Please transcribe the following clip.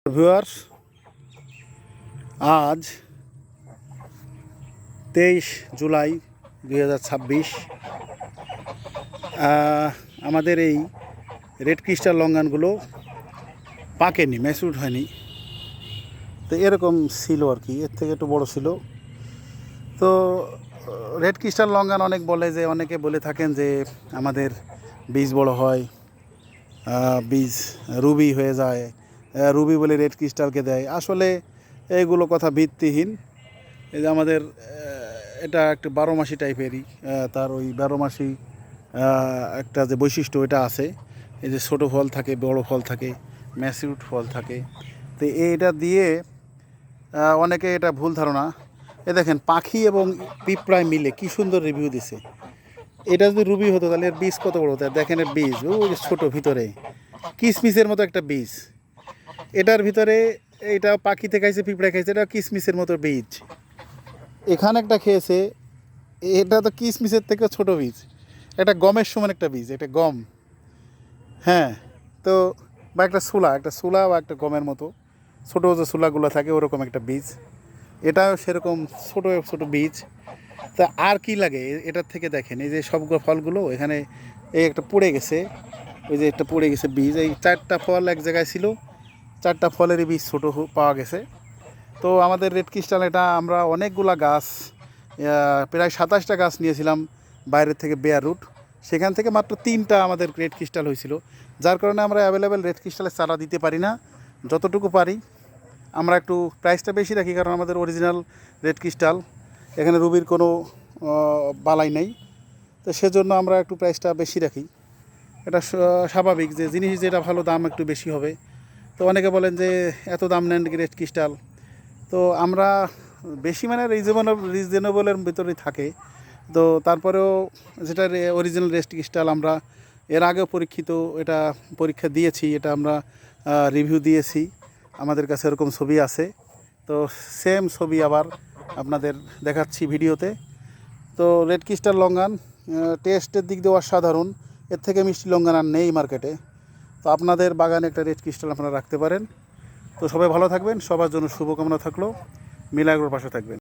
Viewers, আজ 23 জুলাই 2026 আমাদের এই রেড ক্রিস্টাল লঙ্ঘনগুলো পাকেনি, ম্যাচুরড হয়নি। তো এরকম ছিল আর কি, এর থেকে একটু বড় ছিল। তো রেড ক্রিস্টাল লঙ্ঘন অনেকে বলে থাকেন যে আমাদের বীজ বড় হয়, বীজ রুবি হয়ে যায়, রুবি বলে রেড ক্রিস্টালকে দেয়। আসলে এইগুলো কথা ভিত্তিহীন। এই যে আমাদের এটা একটা 12 মাসি টাইপেরই, তার ওই 12 মাসি একটা যে বৈশিষ্ট্য এটা আছে। এই যে ছোটো ফল থাকে, বড় ফল থাকে, ম্যাচিউরড ফল থাকে। তো এটা দিয়ে অনেকে এটা ভুল ধারণা। দেখেন, পাখি এবং পিঁপড়ায় মিলে কি সুন্দর রিভিউ দিছে। এটা যদি রুবি হতো তাহলে এর বীজ কত বড় হতো। দেখেন এর বীজ, ওই যে ছোটো ভিতরে কিসমিসের মতো একটা বীজ। এটার ভিতরে এটা পাখিতে খাইছে, পিঁপড়ায় খাইছে, এটা কিসমিসের মতো বীজ। এখানে একটা খেয়েছে, এটা তো কিসমিসের থেকে ছোট বীজ। এটা গমের সমান একটা বীজ, এটা গম। হ্যাঁ, তো বা একটা সুলা বা একটা গমের মতো ছোটো যে সুলাগুলো থাকে ওরকম একটা বীজ। এটাও সেরকম ছোটো ছোটো বীজ। তা আর কি লাগে এটার থেকে? দেখেন এই যে সবগুলো ফলগুলো এখানে, এই একটা পড়ে গেছে, ওই যে একটা পড়ে গেছে বীজ। এই 4টা ফল এক জায়গায় ছিল, 4টা ফলেরই বীজ ছোটো পাওয়া গেছে। তো আমাদের রেড ক্রিস্টাল এটা আমরা অনেকগুলা গাছ, প্রায় 27টা গাছ নিয়েছিলাম বাইরের থেকে, বেয়ার রুট। সেখান থেকে মাত্র 3টা আমাদের রেড ক্রিস্টাল হয়েছিল। যার কারণে আমরা অ্যাভেলেবেল রেড ক্রিস্টালের চারা দিতে পারি না। যতটুকু পারি আমরা একটু প্রাইসটা বেশি রাখি, কারণ আমাদের অরিজিনাল রেড ক্রিস্টাল, এখানে রুবির কোনো বালাই নেই। তো সেজন্য আমরা একটু প্রাইসটা বেশি রাখি। এটা স্বাভাবিক যে জিনিস যেটা ভালো, দাম একটু বেশি হবে। তো অনেকে বলেন যে এত দাম নেন রেড ক্রিস্টাল। তো আমরা বেশি মানে রিজনেবলের ভিতরেই থাকে। তো তারপরেও যেটা অরিজিনাল রেড ক্রিস্টাল, আমরা এর আগেও এটা পরীক্ষা দিয়েছি, এটা আমরা রিভিউ দিয়েছি। আমাদের কাছে এরকম ছবি আছে। তো সেম ছবি আবার আপনাদের দেখাচ্ছি ভিডিওতে। তো রেড ক্রিস্টাল লঙ্ঘন টেস্টের দিক দিয়ে অসাধারণ। এর থেকে মিষ্টি লঙ্ঘন আর নেই মার্কেটে। তো আপনাদের বাগানে একটা রেড ক্রিস্টাল আপনারা রাখতে পারেন। তো সবাই ভালো থাকবেন, সবার জন্য শুভকামনা থাকলো। মিলা এগ্রোর পাশে থাকবেন।